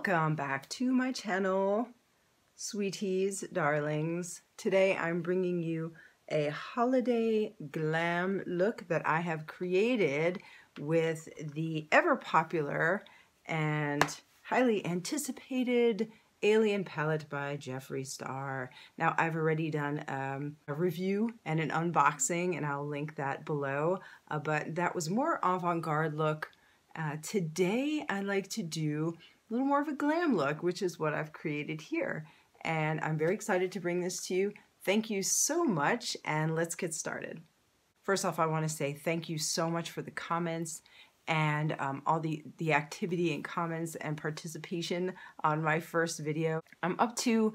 Welcome back to my channel, sweeties, darlings. Today I'm bringing you a holiday glam look that I have created with the ever popular and highly anticipated Alien palette by Jeffree Star. Now I've already done a review and an unboxing and I'll link that below, but that was more avant-garde look. Today I'd like to do a little more of a glam look, which is what I've created here. And I'm very excited to bring this to you. Thank you so much, and let's get started. First off, I want to say thank you so much for the comments and all the activity and comments and participation on my first video. I'm up to,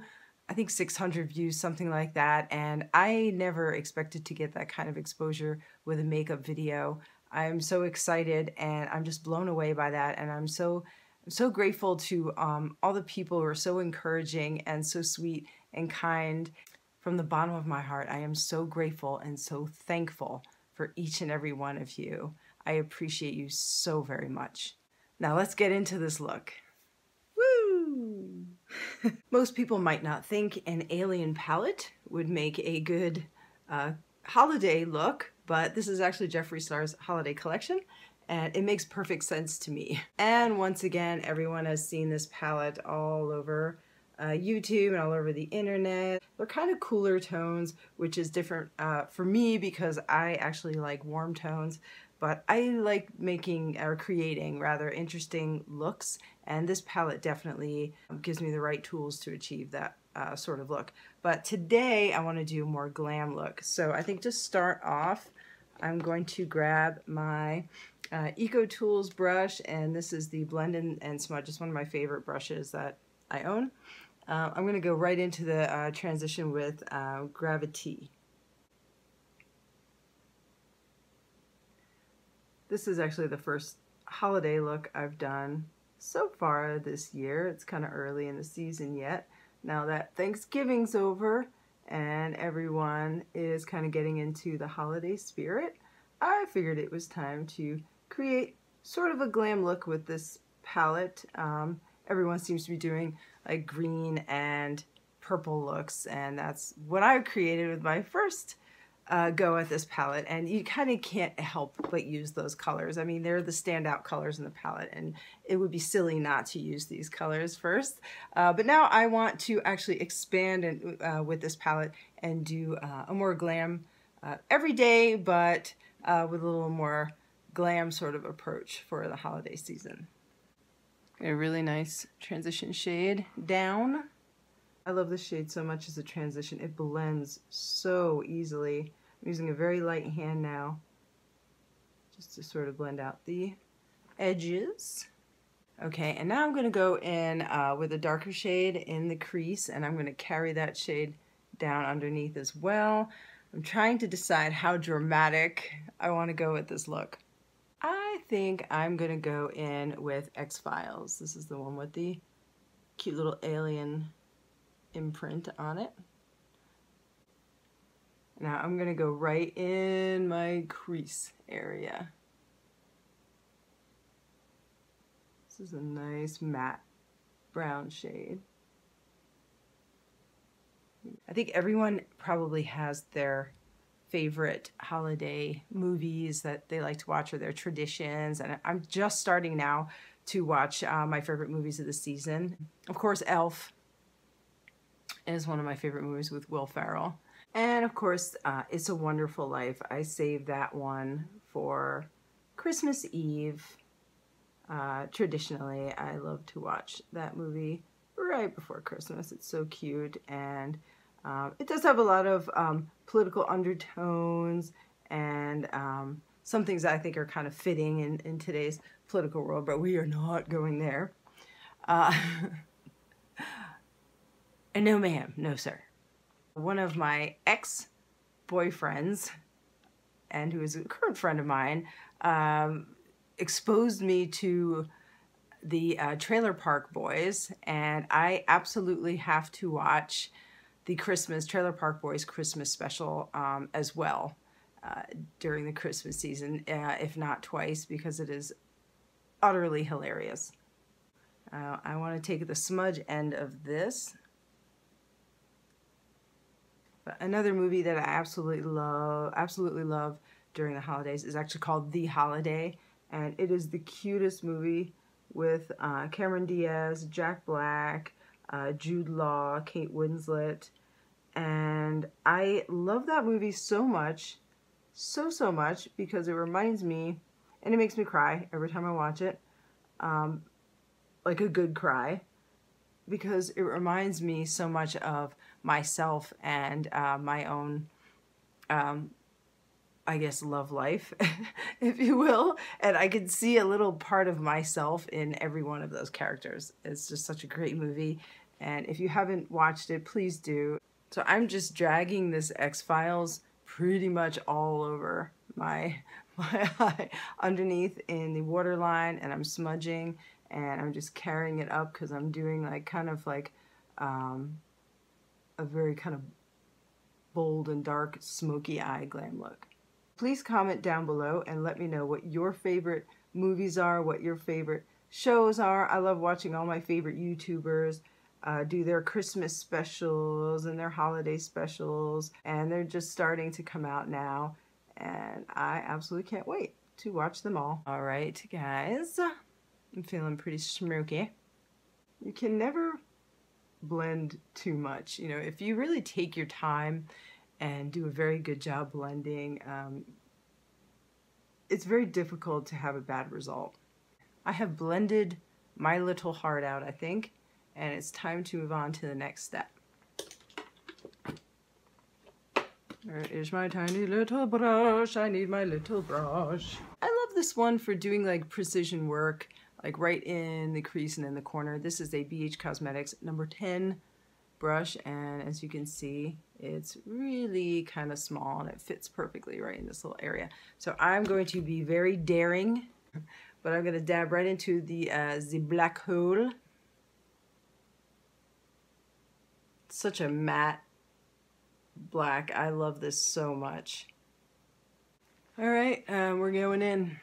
I think, 600 views, something like that, and I never expected to get that kind of exposure with a makeup video. I'm so excited, and I'm just blown away by that, and I'm so grateful to all the people who are so encouraging and so sweet and kind. From the bottom of my heart, I am so grateful and so thankful for each and every one of you. I appreciate you so very much. Now let's get into this look. Woo! Most people might not think an Alien palette would make a good holiday look, but this is actually Jeffree Star's holiday collection, and it makes perfect sense to me. And once again, everyone has seen this palette all over YouTube and all over the internet. They're kind of cooler tones, which is different for me because I actually like warm tones, but I like making or creating rather interesting looks, and this palette definitely gives me the right tools to achieve that sort of look. But today I want to do a more glam look. So I think to start off, I'm going to grab my Eco Tools brush, and this is the Blend and Smudge. It's one of my favorite brushes that I own. I'm going to go right into the transition with Gravity. This is actually the first holiday look I've done so far this year. It's kind of early in the season yet. Now that Thanksgiving's over and everyone is kind of getting into the holiday spirit, I figured it was time to create sort of a glam look with this palette. Everyone seems to be doing like green and purple looks, and that's what I created with my first go at this palette, and you kind of can't help but use those colors. I mean, they're the standout colors in the palette, and it would be silly not to use these colors first. But now I want to actually expand with this palette and do a more glam everyday, but with a little more glam sort of approach for the holiday season. A really nice transition shade down. I love this shade so much as a transition. It blends so easily. I'm using a very light hand now just to sort of blend out the edges. Okay, and now I'm going to go in with a darker shade in the crease, and I'm going to carry that shade down underneath as well. I'm trying to decide how dramatic I want to go with this look. I think I'm going to go in with X-Files. This is the one with the cute little alien imprint on it. Now I'm going to go right in my crease area. This is a nice matte brown shade. I think everyone probably has their favorite holiday movies that they like to watch, or their traditions, and I'm just starting now to watch my favorite movies of the season. Of course, Elf is one of my favorite movies with Will Ferrell, and of course It's a Wonderful Life. I saved that one for Christmas Eve. Traditionally, I love to watch that movie right before Christmas. It's so cute, and it does have a lot of political undertones and some things that I think are kind of fitting in today's political world, but we are not going there. And no ma'am, no sir. One of my ex-boyfriends, and who is a current friend of mine, exposed me to the Trailer Park Boys, and I absolutely have to watch the Trailer Park Boys Christmas special as well during the Christmas season, if not twice, because it is utterly hilarious. I want to take the smudge end of this. But another movie that I absolutely love during the holidays is actually called The Holiday, and it is the cutest movie with Cameron Diaz, Jack Black, Jude Law, Kate Winslet, and I love that movie so much, so much, because it reminds me, and it makes me cry every time I watch it, like a good cry, because it reminds me so much of myself and my own, I guess, love life, if you will. And I can see a little part of myself in every one of those characters. It's just such a great movie. And if you haven't watched it, please do. So I'm just dragging this X-Files pretty much all over my eye, underneath in the waterline, and I'm smudging, and I'm just carrying it up because I'm doing like kind of like a very kind of bold and dark smoky eye glam look. Please comment down below and let me know what your favorite movies are, what your favorite shows are. I love watching all my favorite YouTubers do their Christmas specials and their holiday specials, and they're just starting to come out now, and I absolutely can't wait to watch them all. All right, guys, I'm feeling pretty smoky. You can never blend too much. You know, if you really take your time and do a very good job blending, it's very difficult to have a bad result. I have blended my little heart out, I think, and it's time to move on to the next step. There is my tiny little brush. I need my little brush. I love this one for doing like precision work, like right in the crease and in the corner. This is a BH Cosmetics number 10 brush, and as you can see, it's really kind of small and it fits perfectly right in this little area. So I'm going to be very daring, but I'm going to dab right into the black hole. Such a matte black. I love this so much. All right, we're going in.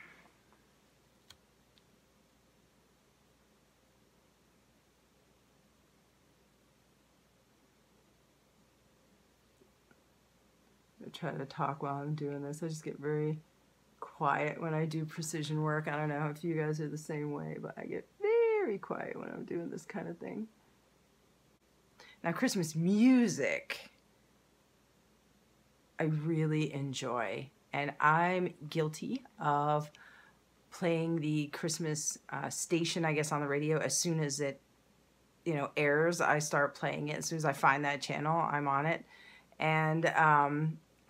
I try to talk while I'm doing this. I just get very quiet when I do precision work. I don't know if you guys are the same way, but I get very quiet when I'm doing this kind of thing. Now, Christmas music, I really enjoy, and I'm guilty of playing the Christmas station, I guess, on the radio. As soon as it, you know, airs, I start playing it. As soon as I find that channel, I'm on it, and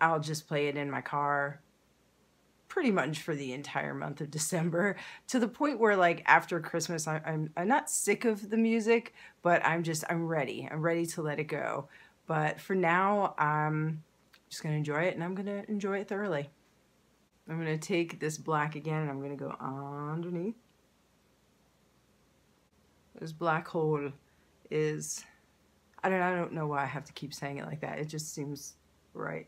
I'll just play it in my car pretty much for the entire month of December, to the point where, like, after Christmas, I'm not sick of the music, but I'm ready. I'm ready to let it go. But for now, I'm just gonna enjoy it, and I'm gonna enjoy it thoroughly. I'm gonna take this black again, and I'm gonna go underneath. This black hole is, I don't know why I have to keep saying it like that. It just seems right.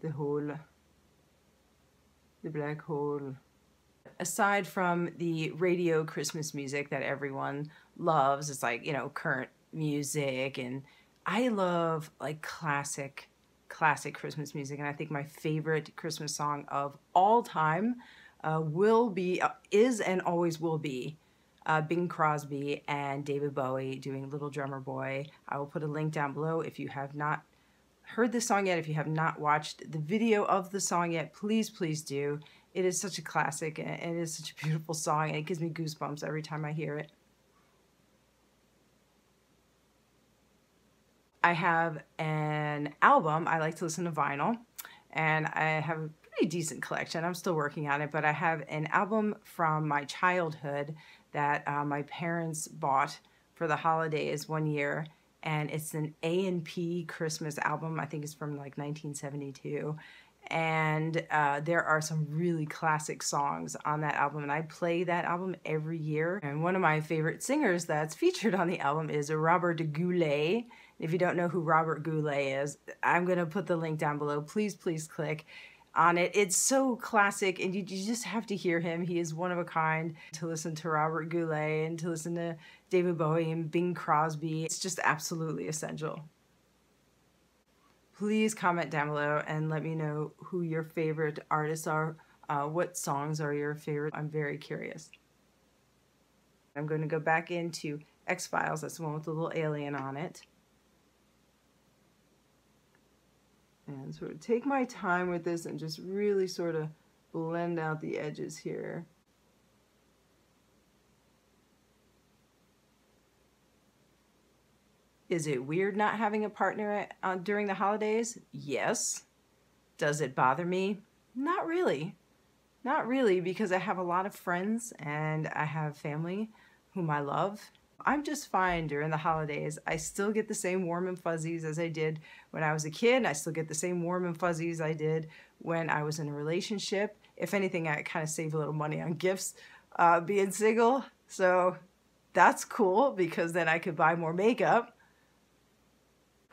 The hole. The black hole. Aside from the radio Christmas music that everyone loves, it's like, you know, current music, and I love like classic Christmas music, and I think my favorite Christmas song of all time is and always will be Bing Crosby and David Bowie doing Little Drummer Boy. I will put a link down below. If you have not heard this song yet, if you have not watched the video of the song yet, please do. It is such a classic, and it is such a beautiful song, and it gives me goosebumps every time I hear it. I have an album. I like to listen to vinyl, and I have a pretty decent collection. I'm still working on it, but I have an album from my childhood that my parents bought for the holidays one year, and it's an A&P Christmas album. I think it's from like 1972, and there are some really classic songs on that album, and I play that album every year. And one of my favorite singers that's featured on the album is Robert Goulet. If you don't know who Robert Goulet is, I'm gonna put the link down below. Please click. on it. It's so classic, and you just have to hear him. He is one of a kind. To listen to Robert Goulet and to listen to David Bowie and Bing Crosby, it's just absolutely essential. Please comment down below and let me know who your favorite artists are. What songs are your favorite? I'm very curious. I'm going to go back into X-Files. That's the one with the little alien on it. And sort of take my time with this and just really sort of blend out the edges here. Is it weird not having a partner during the holidays? Yes. Does it bother me? Not really. Not really, because I have a lot of friends and I have family whom I love. I'm just fine during the holidays. I still get the same warm and fuzzies as I did when I was a kid. I still get the same warm and fuzzies I did when I was in a relationship. If anything, I kind of save a little money on gifts being single. So that's cool because then I could buy more makeup.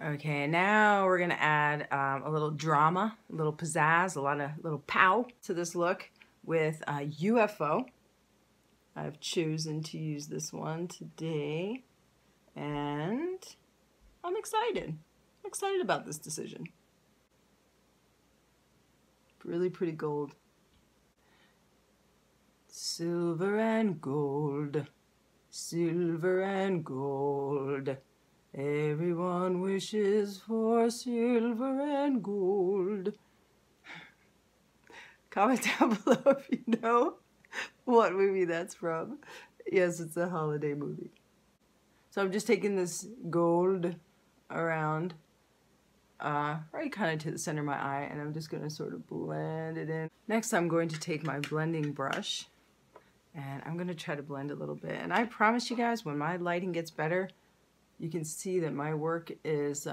Okay, now we're gonna add a little drama, a little pizzazz, a lot of little pow to this look with UFO. I've chosen to use this one today, and I'm excited. I'm excited about this decision. Really pretty gold. Silver and gold, silver and gold. Everyone wishes for silver and gold. Comment down below if you know what movie that's from. Yes, it's a holiday movie. So I'm just taking this gold around right kind of to the center of my eye, and I'm just going to sort of blend it in. Next, I'm going to take my blending brush, and I'm going to try to blend a little bit. And I promise you guys, when my lighting gets better, you can see that my work is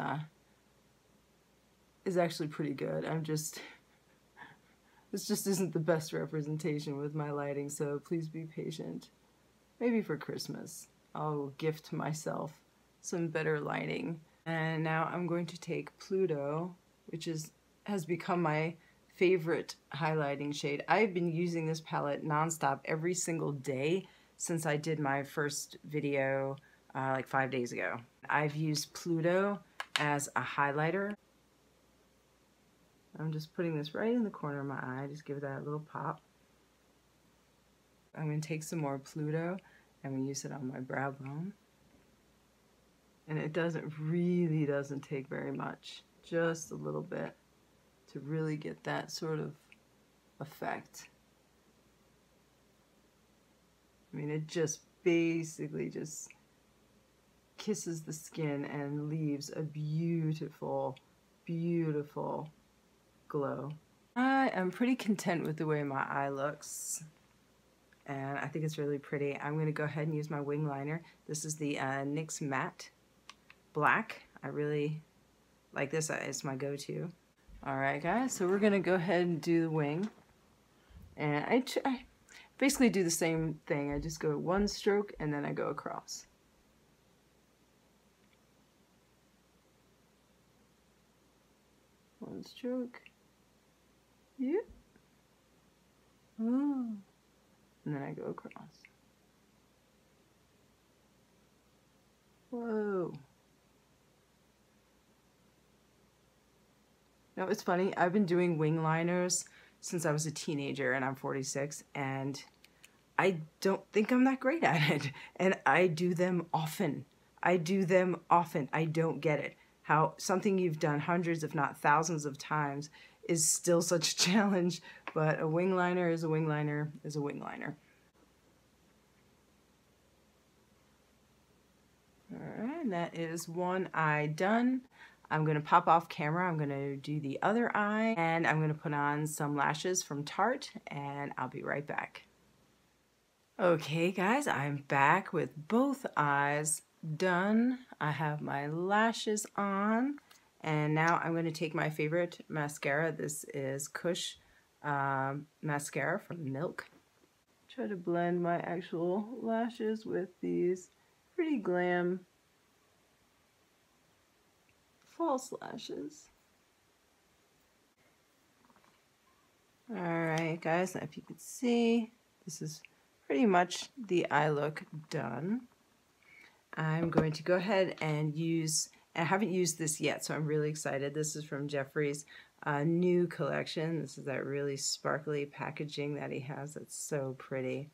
actually pretty good. This just isn't the best representation with my lighting, so please be patient. Maybe for Christmas, I'll gift myself some better lighting. And now I'm going to take Pluto, which has become my favorite highlighting shade. I've been using this palette nonstop every single day since I did my first video like 5 days ago. I've used Pluto as a highlighter. I'm just putting this right in the corner of my eye, just give that a little pop. I'm going to take some more Pluto and we use it on my brow bone. And it really doesn't take very much, just a little bit to really get that sort of effect. I mean, it just basically just kisses the skin and leaves a beautiful, beautiful glow. I am pretty content with the way my eye looks, and I think it's really pretty. I'm going to go ahead and use my wing liner. This is the NYX Matte Black. I really like this. It's my go-to. Alright guys, so we're going to go ahead and do the wing. And I basically do the same thing. I just go one stroke and then I go across. One stroke. Yep. Oh. And then I go across. Whoa. No, it's funny. I've been doing wing liners since I was a teenager, and I'm 46, and I don't think I'm that great at it. And I do them often. I don't get it. How something you've done hundreds, if not thousands of times is still such a challenge, but a wing liner is a wing liner is a wing liner. Alright, and that is one eye done. I'm going to pop off camera, I'm going to do the other eye, and I'm going to put on some lashes from Tarte, and I'll be right back. Okay guys, I'm back with both eyes done. I have my lashes on, and now I'm going to take my favorite mascara. This is KUSH mascara from Milk. Try to blend my actual lashes with these pretty glam false lashes. Alright guys, now if you could see, this is pretty much the eye look done. I'm going to go ahead and use, I haven't used this yet, so I'm really excited. This is from Jeffree's new collection. This is that really sparkly packaging that he has. It's so pretty.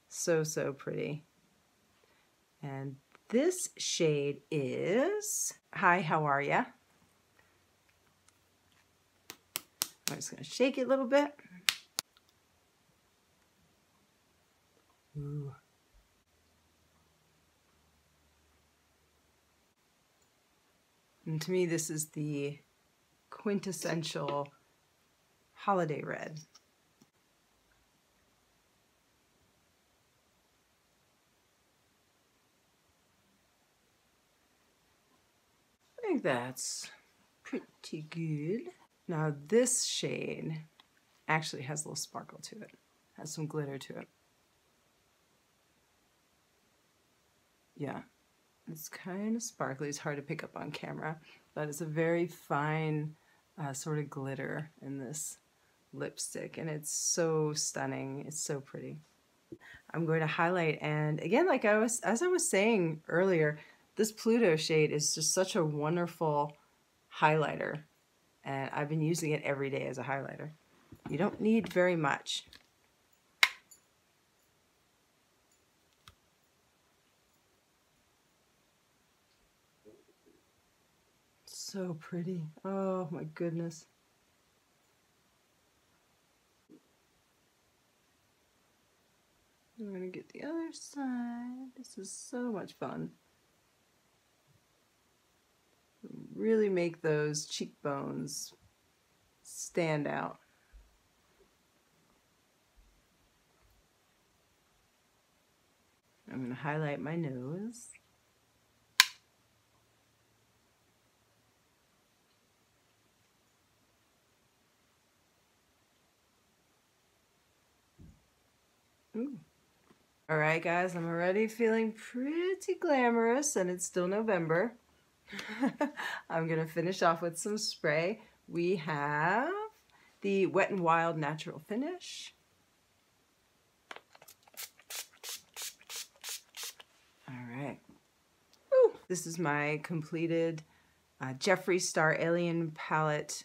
So, so pretty. And this shade is, Hi, how are ya? I'm just going to shake it a little bit. Ooh. And to me, this is the quintessential holiday red. I think that's pretty good. Now this shade actually has a little sparkle to it, has some glitter to it. Yeah, it's kind of sparkly. It's hard to pick up on camera, but it's a very fine sort of glitter in this lipstick, and it's so stunning. It's so pretty. I'm going to highlight, and again, like as I was saying earlier, this Pluto shade is just such a wonderful highlighter, and I've been using it every day as a highlighter. You don't need very much. So pretty. Oh my goodness. I'm going to get the other side. This is so much fun. Really make those cheekbones stand out. I'm going to highlight my nose. Ooh. All right, guys, I'm already feeling pretty glamorous, and it's still November. I'm going to finish off with some spray. We have the Wet n Wild Natural Finish. All right. Ooh. This is my completed Jeffree Star Alien Palette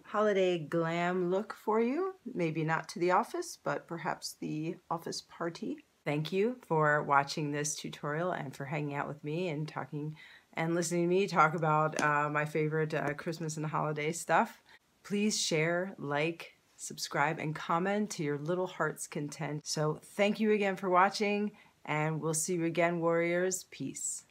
holiday glam look for you. Maybe not to the office, but perhaps the office party. Thank you for watching this tutorial and for hanging out with me and talking and listening to me talk about my favorite Christmas and holiday stuff. Please share, like, subscribe, and comment to your little heart's content. So thank you again for watching, and we'll see you again, warriors. Peace.